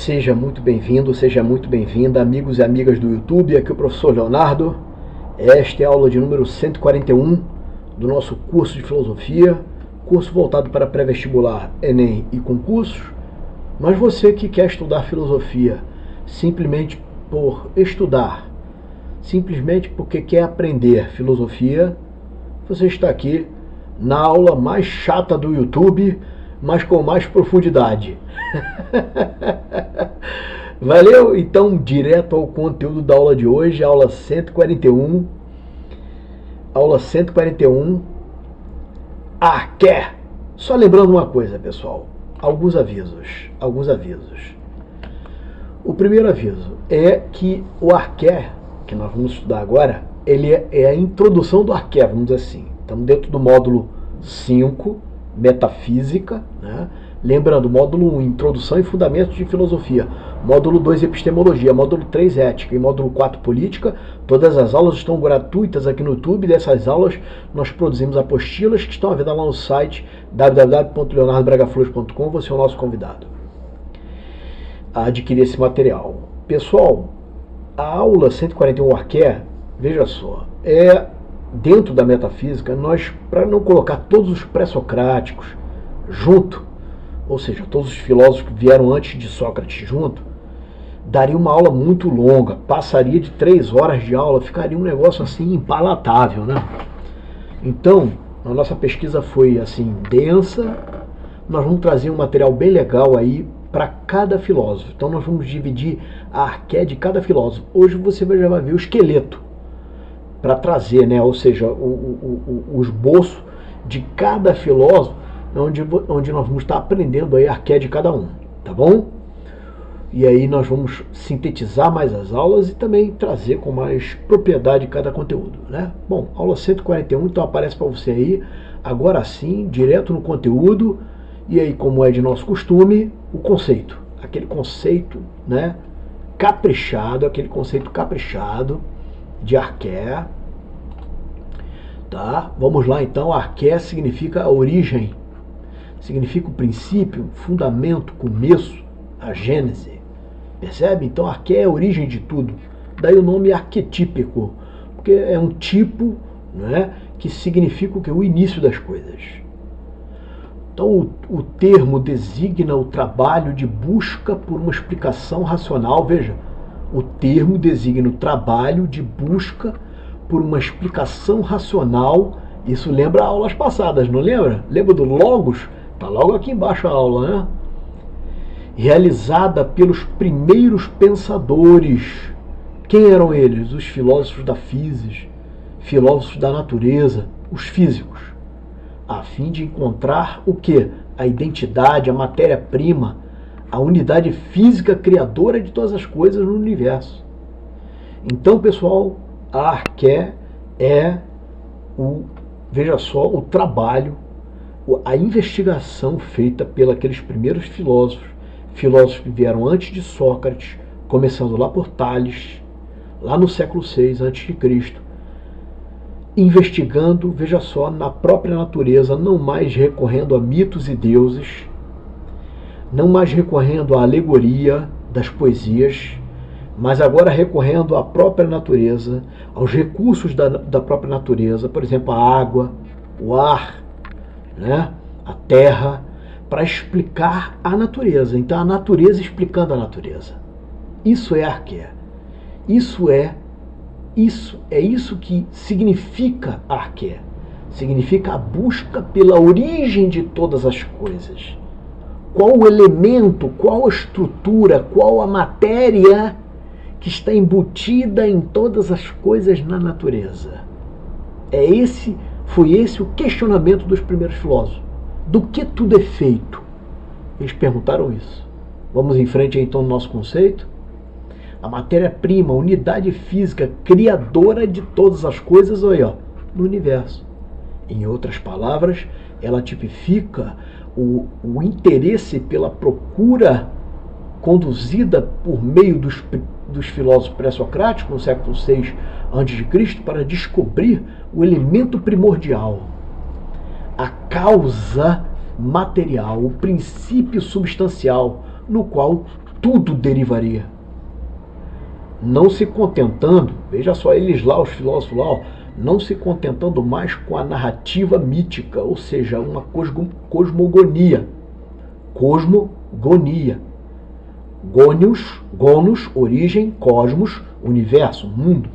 Seja muito bem-vindo, seja muito bem-vinda, amigos e amigas do YouTube. Aqui é o professor Leonardo. Esta é a aula de número 141 do nosso curso de filosofia, curso voltado para pré-vestibular, Enem e concursos. Mas você que quer estudar filosofia simplesmente por estudar, simplesmente porque quer aprender filosofia, você está aqui na aula mais chata do YouTube, mas com mais profundidade. Valeu? Então, direto ao conteúdo da aula de hoje, aula 141. Aula 141. Arqué. Só lembrando uma coisa, pessoal. Alguns avisos. O primeiro aviso é que o arqué, que nós vamos estudar agora, ele é a introdução do arqué, vamos dizer assim. Estamos dentro do módulo 5, Metafísica, né? Lembrando, módulo 1, Introdução e Fundamentos de Filosofia, módulo 2, Epistemologia, módulo 3, Ética e módulo 4, Política. Todas as aulas estão gratuitas aqui no YouTube. Dessas aulas nós produzimos apostilas que estão à venda lá no site www.leonardobragaflores.com. Você é o nosso convidado a adquirir esse material. Pessoal, a aula 141 Arqué, veja só, é dentro da metafísica, nós, para não colocar todos os pré-socráticos junto, ou seja, todos os filósofos que vieram antes de Sócrates junto, daria uma aula muito longa, passaria de 3 horas de aula, ficaria um negócio assim impalatável, né? Então, a nossa pesquisa foi assim, densa. Nós vamos trazer um material bem legal aí para cada filósofo. Então nós vamos dividir a arqué de cada filósofo. Hoje você já vai ver o esqueleto para trazer, né? Ou seja, o esboço de cada filósofo, onde nós vamos estar aprendendo aí a arqué de cada um, tá bom? E aí nós vamos sintetizar mais as aulas e também trazer com mais propriedade cada conteúdo, né? Bom, aula 141, então aparece para você aí, agora sim, direto no conteúdo. E aí, como é de nosso costume, o conceito, aquele conceito, né, caprichado, de arqué, tá? Vamos lá então. Arqué significa a origem, significa o princípio, fundamento, começo, a gênese, percebe? Então arqué é a origem de tudo, daí o nome arquetípico, porque é um tipo, né, que significa o que? O início das coisas. Então o termo designa o trabalho de busca por uma explicação racional. Veja, o termo designa o trabalho de busca por uma explicação racional. Isso lembra aulas passadas, não lembra? Lembra do Logos? Está logo aqui embaixo a aula, né? Realizada pelos primeiros pensadores. Quem eram eles? Os filósofos da física, filósofos da natureza, os físicos, a fim de encontrar o quê? A identidade, a matéria-prima, a unidade física criadora de todas as coisas no universo. Então, pessoal, a arqué é veja só, o trabalho, a investigação feita pelos aqueles primeiros filósofos que vieram antes de Sócrates, começando lá por Tales, lá no século VI a.C., investigando, veja só, na própria natureza, não mais recorrendo a mitos e deuses, não mais recorrendo à alegoria das poesias, mas agora recorrendo à própria natureza, aos recursos da própria natureza, por exemplo, a água, o ar, né, a terra, para explicar a natureza. Então, a natureza explicando a natureza. Isso é arqué. Isso que significa arqué. Significa a busca pela origem de todas as coisas. Qual o elemento, qual a estrutura, qual a matéria que está embutida em todas as coisas na natureza. Foi esse o questionamento dos primeiros filósofos. Do que tudo é feito? Eles perguntaram isso. Vamos em frente então no nosso conceito. A matéria-prima, a unidade física criadora de todas as coisas, olha, no universo. Em outras palavras, ela tipifica o interesse pela procura conduzida por meio dos filósofos pré-socráticos, no século VI a.C., para descobrir o elemento primordial, a causa material, o princípio substancial, no qual tudo derivaria. Não se contentando, veja só, eles lá, os filósofos lá, ó, não se contentando mais com a narrativa mítica, ou seja, uma cosmogonia. Cosmogonia. Gonos, origem, cosmos, universo, mundo.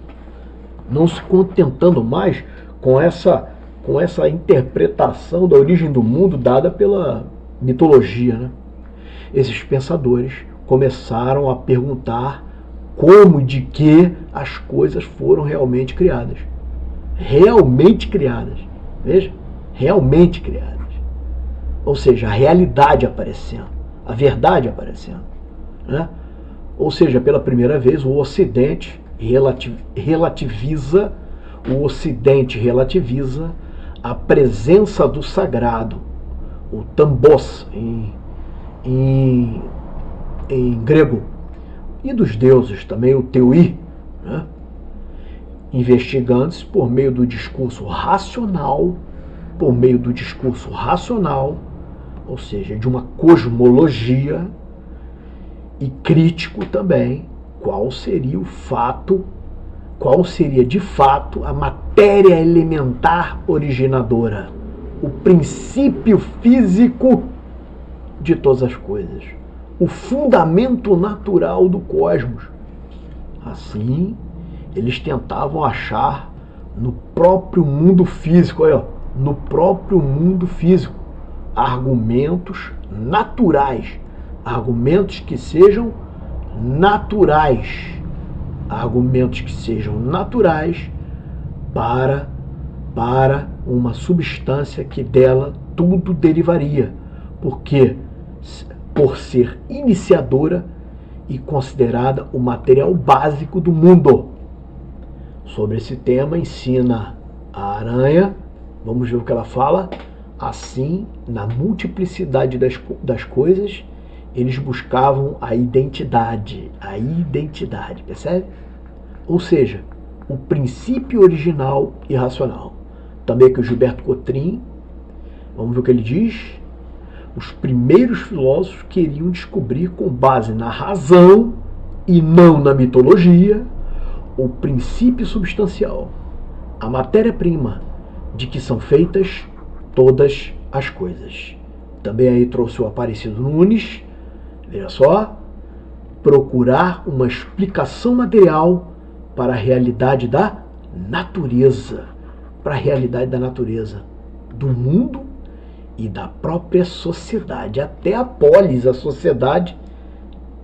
Não se contentando mais com essa interpretação da origem do mundo dada pela mitologia, né? Esses pensadores começaram a perguntar como e de que as coisas foram realmente criadas. Realmente criadas. Veja, realmente criadas. Ou seja, a realidade aparecendo, a verdade aparecendo, né? Ou seja, pela primeira vez o Ocidente relativiza a presença do sagrado, o tambos em grego, e dos deuses também, o teui, né? Investigando-se por meio do discurso racional, ou seja, de uma cosmologia, e crítico também, qual seria de fato a matéria elementar originadora, o princípio físico de todas as coisas, o fundamento natural do cosmos. Assim, eles tentavam achar no próprio mundo físico, argumentos naturais, argumentos que sejam naturais para uma substância que dela tudo derivaria, porque por ser iniciadora e considerada o material básico do mundo. Sobre esse tema ensina a Aranha, vamos ver o que ela fala. Assim, na multiplicidade das coisas, eles buscavam a identidade, percebe? Ou seja, o princípio original e racional. Também aqui o Gilberto Cotrim, vamos ver o que ele diz. Os primeiros filósofos queriam descobrir, com base na razão e não na mitologia, o princípio substancial, a matéria-prima de que são feitas todas as coisas. Também aí trouxe o Aparecido Nunes, veja só, procurar uma explicação material para a realidade da natureza, do mundo e da própria sociedade, até a polis, a sociedade,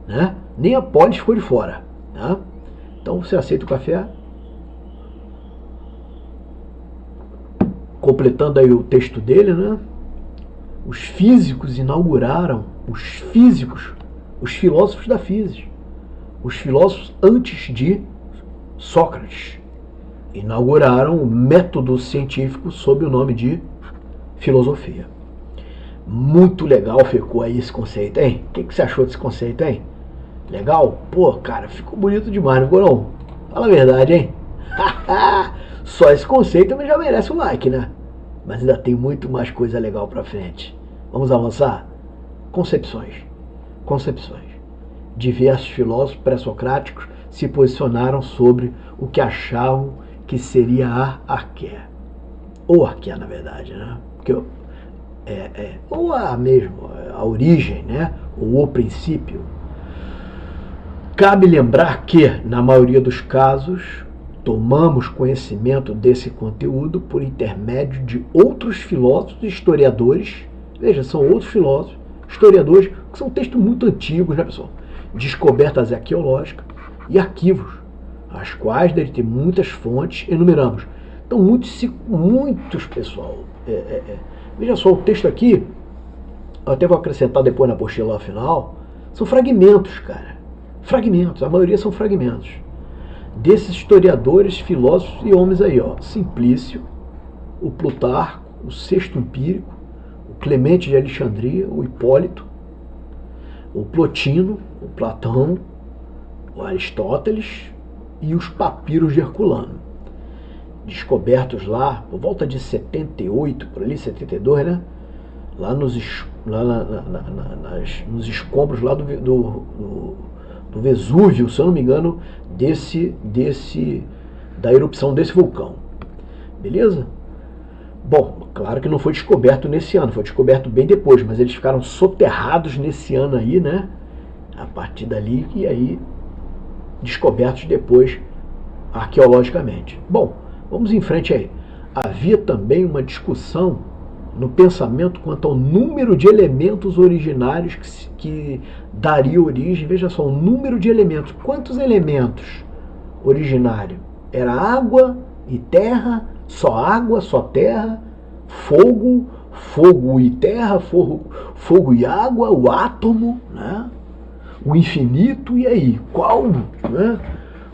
né? Nem a polis ficou de fora, né? Então você aceita o café? Completando aí o texto dele, né? Os físicos inauguraram, os filósofos da física, os filósofos antes de Sócrates, inauguraram o método científico sob o nome de filosofia. Muito legal ficou aí esse conceito, hein? O que você achou desse conceito, hein? Legal? Pô, cara, ficou bonito demais, não ficou não? Fala a verdade, hein? Só esse conceito já merece um like, né? Mas ainda tem muito mais coisa legal pra frente. Vamos avançar? Concepções. Diversos filósofos pré-socráticos se posicionaram sobre o que achavam que seria a arqué. Ou arqué, na verdade, né? Porque ou a origem, né? Ou o princípio. Cabe lembrar que, na maioria dos casos, tomamos conhecimento desse conteúdo por intermédio de outros filósofos e historiadores. Veja, são outros filósofos, historiadores, que são textos muito antigos, né, pessoal? Descobertas arqueológicas e arquivos, as quais devem ter muitas fontes, enumeramos. Então, muitos, pessoal. Veja só, o texto aqui, eu até vou acrescentar depois na apostila final, são fragmentos, cara. Fragmentos, a maioria são fragmentos. Desses historiadores, filósofos e homens aí, ó. Simplício, o Plutarco, o Sexto Empírico, o Clemente de Alexandria, o Hipólito, o Plotino, o Platão, o Aristóteles e os papiros de Herculano. Descobertos lá, por volta de 78, por ali, 72, né? Lá nos lá nos escombros lá do Vesúvio, se eu não me engano, da erupção desse vulcão. Beleza? Bom, claro que não foi descoberto nesse ano, foi descoberto bem depois, mas eles ficaram soterrados nesse ano aí, né? A partir dali, e aí descobertos depois arqueologicamente. Bom, vamos em frente aí. Havia também uma discussão no pensamento quanto ao número de elementos originários que daria origem. Veja só, o número de elementos. Quantos elementos originários? Era água e terra, só água, só terra, fogo, fogo e terra, fogo e água, o átomo, né? O infinito, e aí? Qual, né?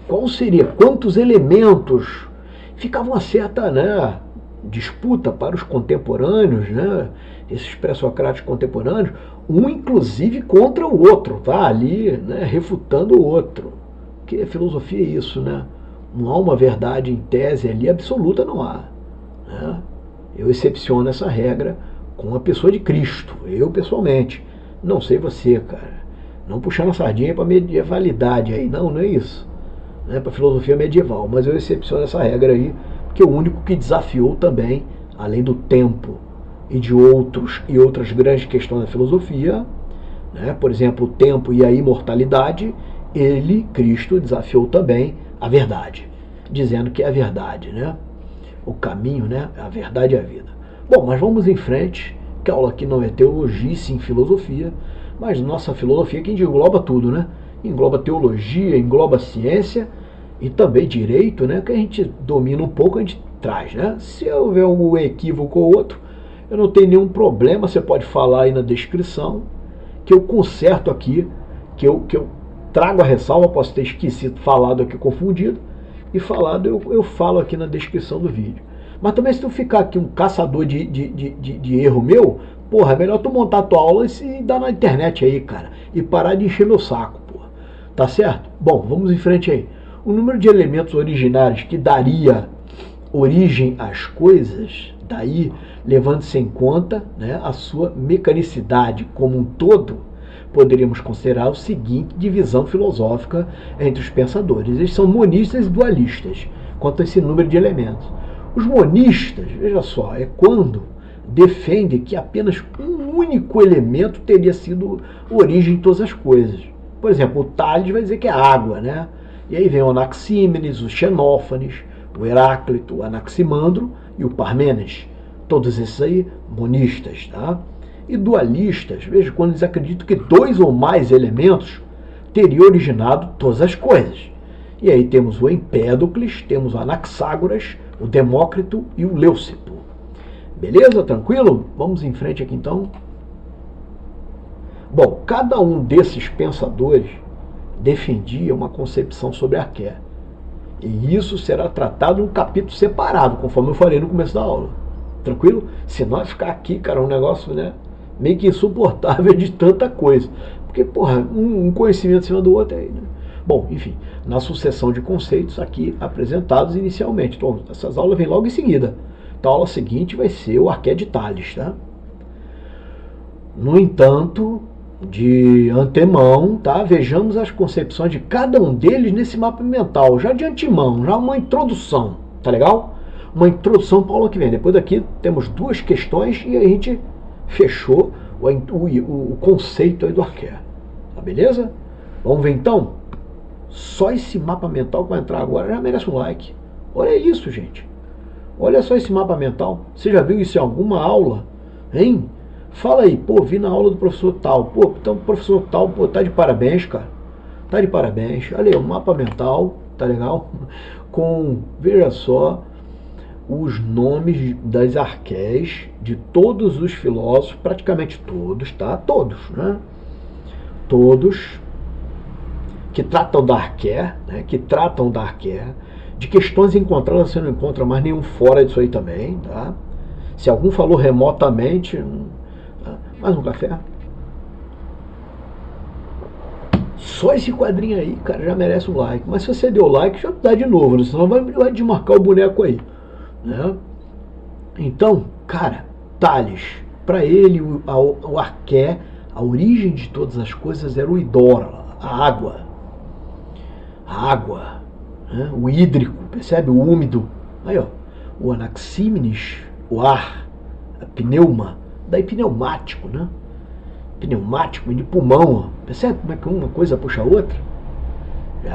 Qual seria? Quantos elementos? Ficava uma certa, né, disputa para os contemporâneos, né, esses pré-socráticos contemporâneos, um inclusive contra o outro, tá ali, né, refutando o outro. Porque a filosofia é isso, né? Não há uma verdade em tese ali absoluta, não há. Né? Eu excepciono essa regra com a pessoa de Cristo, eu pessoalmente. Não sei você, cara. Não puxando a sardinha para medievalidade aí, não é isso. Não é para filosofia medieval, mas eu excepciono essa regra aí, porque é o único que desafiou também, além do tempo e de outras grandes questões da filosofia, né? Por exemplo, o tempo e a imortalidade, ele, Cristo, desafiou também a verdade, dizendo que é a verdade, né? O caminho, né? A verdade e a vida. Bom, mas vamos em frente, que a aula aqui não é teologia, sim filosofia, mas nossa filosofia que engloba tudo, né? Engloba teologia, engloba ciência e também direito, né? Que a gente domina um pouco, a gente traz, né? Se houver algum equívoco ou outro, eu não tenho nenhum problema, você pode falar aí na descrição, que eu conserto aqui, que eu trago a ressalva, posso ter esquecido, falado aqui, confundido, e falado eu falo aqui na descrição do vídeo. Mas também se tu ficar aqui um caçador de erro meu, porra, é melhor tu montar a tua aula e dar na internet aí, cara, e parar de encher meu saco, porra. Tá certo? Bom, vamos em frente aí. O número de elementos originários que daria origem às coisas, daí levando-se em conta, né, a sua mecanicidade como um todo, poderíamos considerar o seguinte divisão filosófica entre os pensadores. Eles são monistas e dualistas quanto a esse número de elementos. Os monistas, veja só, é quando defendem que apenas um único elemento teria sido origem de todas as coisas. Por exemplo, o Tales vai dizer que é água, né? E aí vem o Anaxímenes, o Xenófanes, o Heráclito, o Anaximandro e o Parmênides. Todos esses aí, monistas, tá? E dualistas, veja, quando eles acreditam que dois ou mais elementos teriam originado todas as coisas. E aí temos o Empédocles, temos o Anaxágoras, o Demócrito e o Leucipo. Beleza? Tranquilo? Vamos em frente aqui então. Bom, cada um desses pensadores defendia uma concepção sobre a arqué. E isso será tratado em um capítulo separado, conforme eu falei no começo da aula. Tranquilo? Se nós ficar aqui, cara, um negócio, né, meio que insuportável de tanta coisa. Porque, porra, um conhecimento em cima do outro aí, né? Bom, enfim, na sucessão de conceitos aqui apresentados inicialmente. Então, essas aulas vêm logo em seguida. Então, a aula seguinte vai ser o arqué de Tales, tá? No entanto, de antemão, tá? Vejamos as concepções de cada um deles nesse mapa mental, já de antemão, já uma introdução, tá legal? Uma introdução para a aula que vem. Depois daqui temos duas questões e a gente fechou o conceito aí do arqué. Tá beleza? Vamos ver então? Só esse mapa mental que vai entrar agora já merece um like. Olha isso, gente. Olha só esse mapa mental. Você já viu isso em alguma aula? Hein? Fala aí, pô, vi na aula do professor tal. Pô, então o professor tal, pô, tá de parabéns, cara. Tá de parabéns. Olha aí, o mapa mental, tá legal? Com, veja só, os nomes das arqués de todos os filósofos, praticamente todos, tá? Todos, né? Todos que tratam da arqué, né? Que tratam da arqué, de questões encontradas, você não encontra mais nenhum fora disso aí também, tá? Se algum falou remotamente, mais um café? Só esse quadrinho aí, cara, já merece um like. Mas se você deu like, já dá de novo, né? Senão vai desmarcar o boneco aí, né? Então, cara, Tales, para ele o arqué, a origem de todas as coisas era o idora, a água. A água, né? O hídrico, percebe? O úmido. Aí, ó, o anaxímenes, o ar, a pneuma, daí pneumático, né? Pneumático de pulmão, ó. Percebe como é que uma coisa puxa a outra?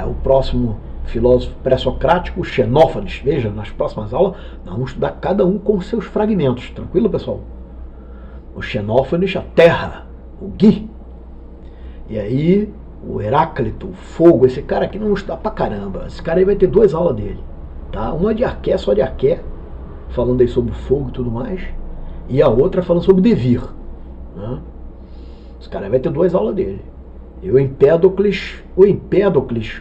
O próximo filósofo pré-socrático, Xenófanes. Veja, nas próximas aulas, nós vamos estudar cada um com seus fragmentos. Tranquilo, pessoal? O Xenófanes, a terra, o Gui. E aí, o Heráclito, o fogo. Esse cara aqui não está pra caramba. Esse cara aí vai ter 2 aulas dele. Tá? Uma de arqué, só de arqué, falando aí sobre fogo e tudo mais. E a outra falando sobre devir. Né? Esse cara aí vai ter 2 aulas dele. E o Empédocles,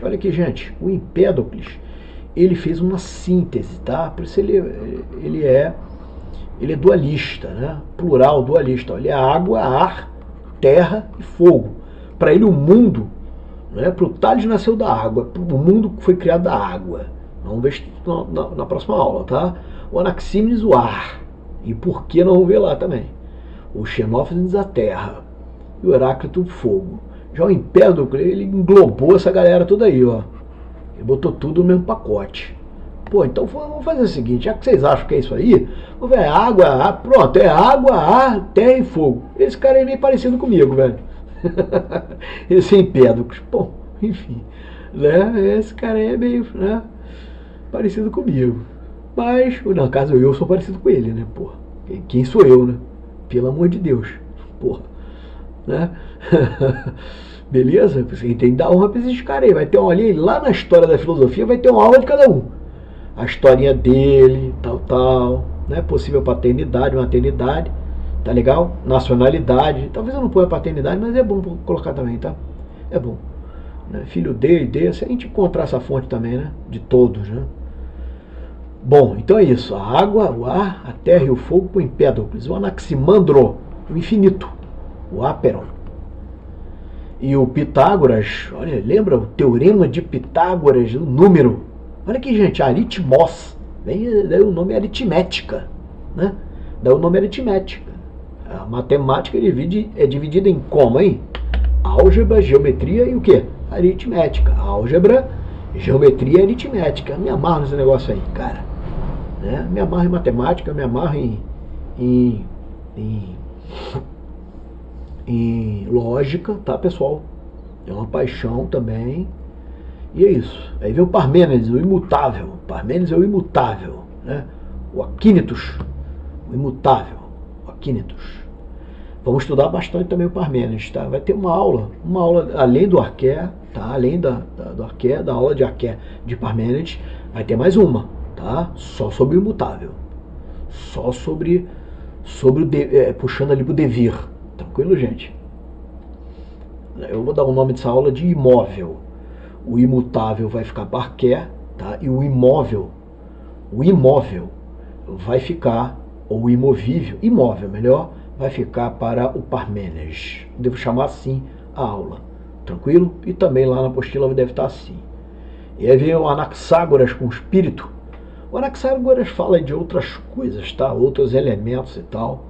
olha aqui, gente, o Empédocles, ele fez uma síntese, tá? Por isso ele é dualista, né? Plural, dualista. Ele é água, ar, terra e fogo. Para ele o mundo, né? Para o Tales nasceu da água, o mundo foi criado da água. Vamos ver na próxima aula, tá? O Anaxímenes, o ar. E por que não vamos ver lá também? O Xenófanes, a terra. E o Heráclito, o fogo. Já o Empédocles, ele englobou essa galera toda aí, ó. Ele botou tudo no mesmo pacote. Pô, então vamos fazer o seguinte, já que vocês acham que é isso aí, vamos ver, água, ar, pronto, é água, ar, terra e fogo. Esse cara é meio parecido comigo, velho. Esse Empédocles, pô, enfim, né? Esse cara é meio, né, parecido comigo. Mas, no caso, eu sou parecido com ele, né, porra. Quem sou eu, né? Pelo amor de Deus, porra. Né? Beleza? Você tem que dar honra para esses caras aí. Vai ter uma ali, lá na história da filosofia, vai ter uma aula de cada um. A historinha dele, tal, né? Possível paternidade, maternidade, tá legal? Nacionalidade. Talvez eu não ponha paternidade, mas é bom colocar também, tá? É bom. Né? Filho dele, se a gente encontrar essa fonte também, né? De todos, né? Bom, então é isso. A água, o ar, a terra e o fogo com Empédocles. O Anaximandro, o infinito. O Aperon. E o Pitágoras, olha, lembra o teorema de Pitágoras, o número. Olha aqui, gente, aritmos. Daí o nome é aritmética. Né? Daí o nome é aritmética. A matemática é dividida em como, hein? Álgebra, geometria e o quê? Aritmética. Álgebra, geometria e aritmética. Me amarro nesse negócio aí, cara. Né? Me amarro em matemática, me amarro em lógica, tá, pessoal? É uma paixão também. E é isso. Aí vem o Parmênides, o imutável. Parmênides é o imutável, né? O Aquínitos, o imutável, o Aquínitos. Vamos estudar bastante também o Parmênides, tá? Vai ter uma aula além do arqué, tá? Além do arqué, da aula de arqué de Parmênides, vai ter mais uma, tá? Só sobre o imutável. Só sobre puxando ali pro devir. Tranquilo, gente? Eu vou dar o nome dessa aula de imóvel. O imutável vai ficar para arqué, tá? E o imóvel vai ficar, ou o imovível, imóvel melhor, vai ficar para o Parmênides. Devo chamar assim a aula. Tranquilo? E também lá na apostila deve estar assim. E aí vem o Anaxágoras com o espírito. O Anaxágoras fala de outras coisas, tá? Outros elementos e tal.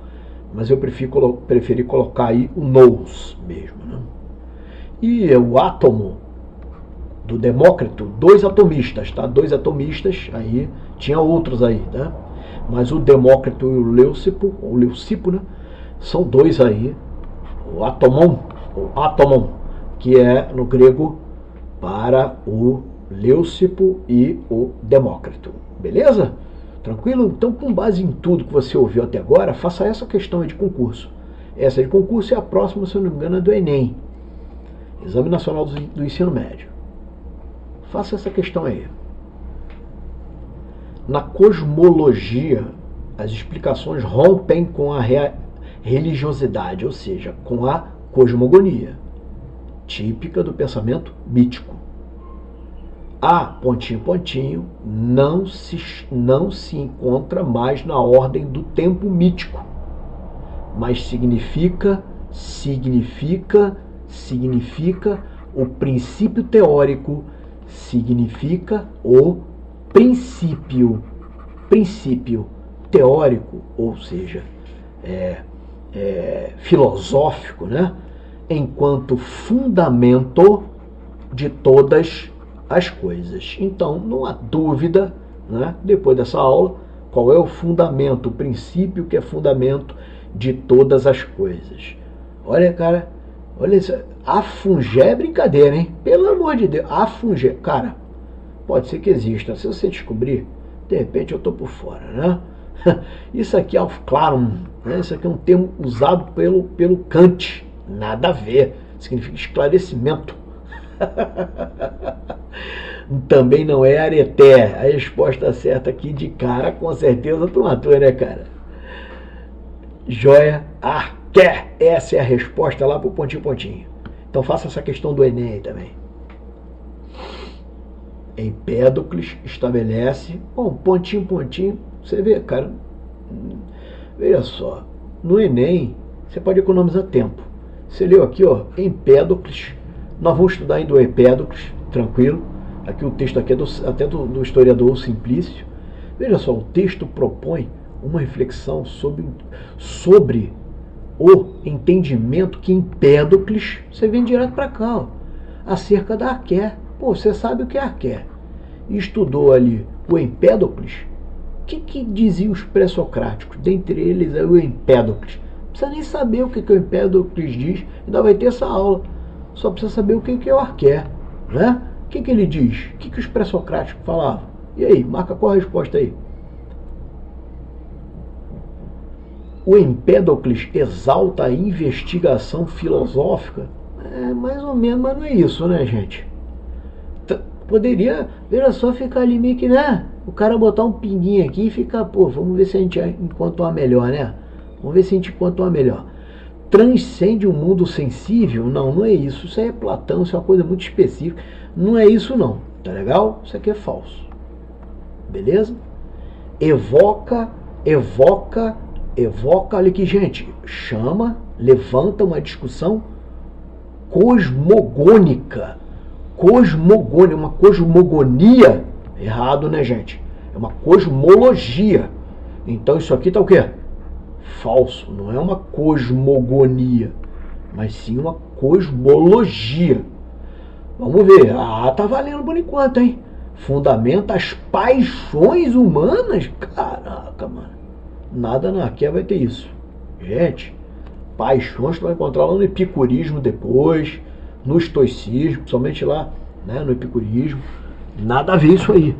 Mas eu preferi colocar aí o nous mesmo. Né? E o átomo do Demócrito, 2 atomistas, tá? 2 atomistas, aí tinha outros aí, tá? Mas o Demócrito e o Leucipo, né? São 2 aí. O átomon, que é no grego para o Leucipo e o Demócrito. Beleza? Tranquilo? Então, com base em tudo que você ouviu até agora, faça essa questão aí de concurso. Essa de concurso é a próxima, se eu não me engano, é do Enem. Exame Nacional do Ensino Médio. Faça essa questão aí. Na cosmologia, as explicações rompem com a religiosidade, ou seja, com a cosmogonia, típica do pensamento mítico. A, não se encontra mais na ordem do tempo mítico, mas significa o princípio teórico, significa o princípio teórico, ou seja, filosófico, né? Enquanto fundamento de todas as coisas. Então, não há dúvida, né, depois dessa aula, qual é o fundamento, o princípio que é fundamento de todas as coisas. Olha, cara, olha isso. Afungé é brincadeira, hein? Pelo amor de Deus, afungé. Cara, pode ser que exista. Se você descobrir, de repente eu tô por fora, né? Isso aqui é aufklärung, né? Isso aqui é um termo usado pelo Kant. Nada a ver. Significa esclarecimento. Também não é areté. A resposta certa aqui de cara, com certeza tu matou, né, cara? Joia, arqué. Essa é a resposta lá pro pontinho, pontinho. Então faça essa questão do Enem aí também. Empédocles estabelece, bom, pontinho, pontinho, você vê, cara, veja só, no Enem você pode economizar tempo. Você leu aqui, ó, Empédocles, nós vamos estudar ainda o Empédocles, tranquilo, aqui o texto aqui é até do historiador Simplício. Veja só, o texto propõe uma reflexão sobre o entendimento que Empédocles, você vem direto para cá, ó, acerca da arqué. Pô, você sabe o que é arqué. Estudou ali o Empédocles. O que diziam os pré-socráticos? Dentre eles é o Empédocles. Não precisa nem saber o que o Empédocles diz, ainda vai ter essa aula. Só precisa saber o que é o arqué, né? O que ele diz? O que os pré-socráticos falavam? E aí, marca qual a resposta aí? O Empédocles exalta a investigação filosófica? É mais ou menos, mas não é isso, né, gente? Poderia, veja só, ficar ali meio que, né? O cara botar um pinguinho aqui e ficar, pô, vamos ver se a gente encontra uma melhor, né? Vamos ver se a gente encontra uma melhor. Transcende o mundo sensível? Não, não é isso. Isso aí é Platão, isso é uma coisa muito específica. Não é isso não, tá legal? Isso aqui é falso. Beleza? Evoca, olha aqui, gente. Chama, levanta uma discussão cosmogônica. Uma cosmogonia, errado, né, gente? É uma cosmologia. Então isso aqui tá o quê? Falso. Não é uma cosmogonia, mas sim uma cosmologia. Vamos ver. Ah, tá valendo por enquanto, hein? Fundamenta as paixões humanas? Caraca, mano. Nada na arqué vai ter isso. Gente, paixões tu vai encontrar lá no epicurismo depois, no estoicismo, principalmente lá, né, no epicurismo. Nada a ver isso aí.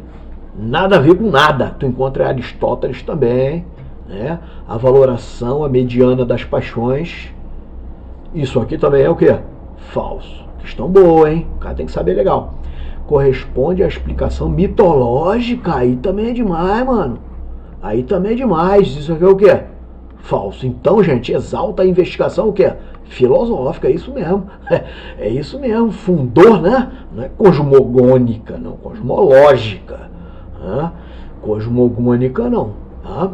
Nada a ver com nada. Tu encontra Aristóteles também, né? A valoração, a mediana das paixões. Isso aqui também é o quê? Falso. Questão boa, hein? O cara tem que saber legal. Corresponde à explicação mitológica. Aí também é demais, mano. Aí também é demais. Isso aqui é o quê? Falso. Então, gente, exalta a investigação o quê? Filosófica, é isso mesmo. É isso mesmo. Fundor, né? Não é cosmogônica, não. Cosmológica. Né? Cosmogônica, não. Tá?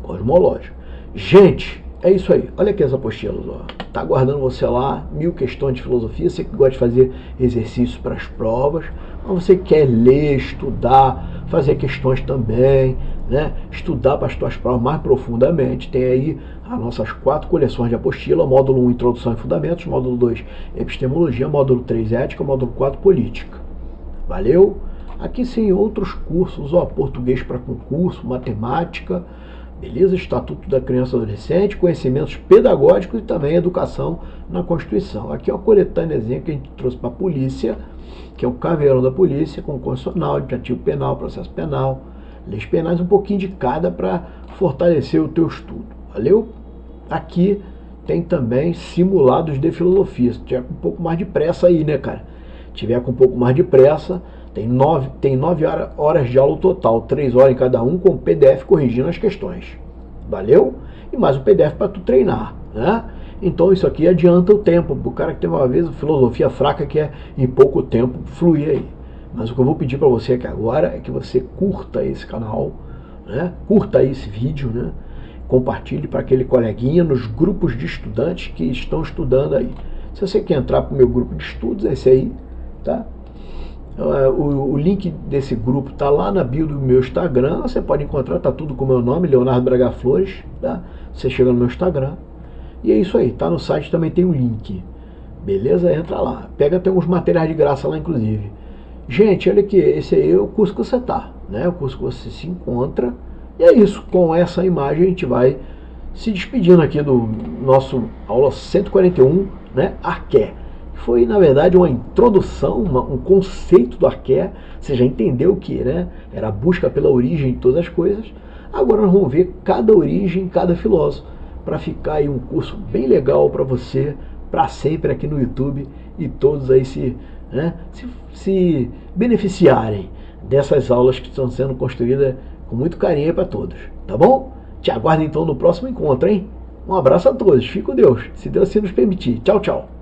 Cosmológica. Gente, é isso aí. Olha aqui as apostilas, ó. Tá aguardando você lá, 1000 questões de filosofia. Você que gosta de fazer exercícios para as provas, mas você quer ler, estudar, fazer questões também, né? Estudar para as suas provas mais profundamente. Tem aí as nossas 4 coleções de apostila: módulo 1, Introdução e Fundamentos, módulo 2, Epistemologia, módulo 3, Ética, módulo 4, Política. Valeu? Aqui sim, outros cursos, ó, português para concurso, matemática, beleza? Estatuto da Criança e Adolescente, conhecimentos pedagógicos e também educação na Constituição. Aqui é uma coletâneazinha que a gente trouxe para a polícia, que é o Caveirão da Polícia, com constitucional, administrativo penal, processo penal, leis penais, um pouquinho de cada para fortalecer o teu estudo. Valeu? Aqui tem também simulados de filosofia. Se tiver com um pouco mais de pressa aí, né, cara? Tiver com um pouco mais de pressa, tem 9 horas de aula total, 3 horas em cada um, com PDF corrigindo as questões. Valeu? E mais um PDF para tu treinar, né? Então isso aqui adianta o tempo, o cara que tem uma vez filosofia fraca que é em pouco tempo fluir aí. Mas o que eu vou pedir para você aqui agora é que você curta esse canal, né? Curta esse vídeo, né? Compartilhe para aquele coleguinha nos grupos de estudantes que estão estudando aí. Se você quer entrar para o meu grupo de estudos, é esse aí, tá? O link desse grupo está lá na bio do meu Instagram, você pode encontrar, está tudo com o meu nome, Leonardo Braga Flores, tá? Você chega no meu Instagram, e é isso aí, tá no site, também tem o link, beleza? Entra lá, pega até uns materiais de graça lá, inclusive. Gente, olha aqui, esse aí é o curso que você está, né? O curso que você se encontra, e é isso, com essa imagem a gente vai se despedindo aqui do nosso aula 141, né? Arqué. Foi, na verdade, uma introdução, um conceito do arqué. Você já entendeu que, né, era a busca pela origem de todas as coisas. Agora nós vamos ver cada origem, cada filósofo, para ficar aí um curso bem legal para você, para sempre aqui no YouTube, e todos aí se beneficiarem dessas aulas que estão sendo construídas com muito carinho para todos. Tá bom? Te aguardo então no próximo encontro, hein? Um abraço a todos. Fique com Deus, se Deus assim nos permitir. Tchau, tchau.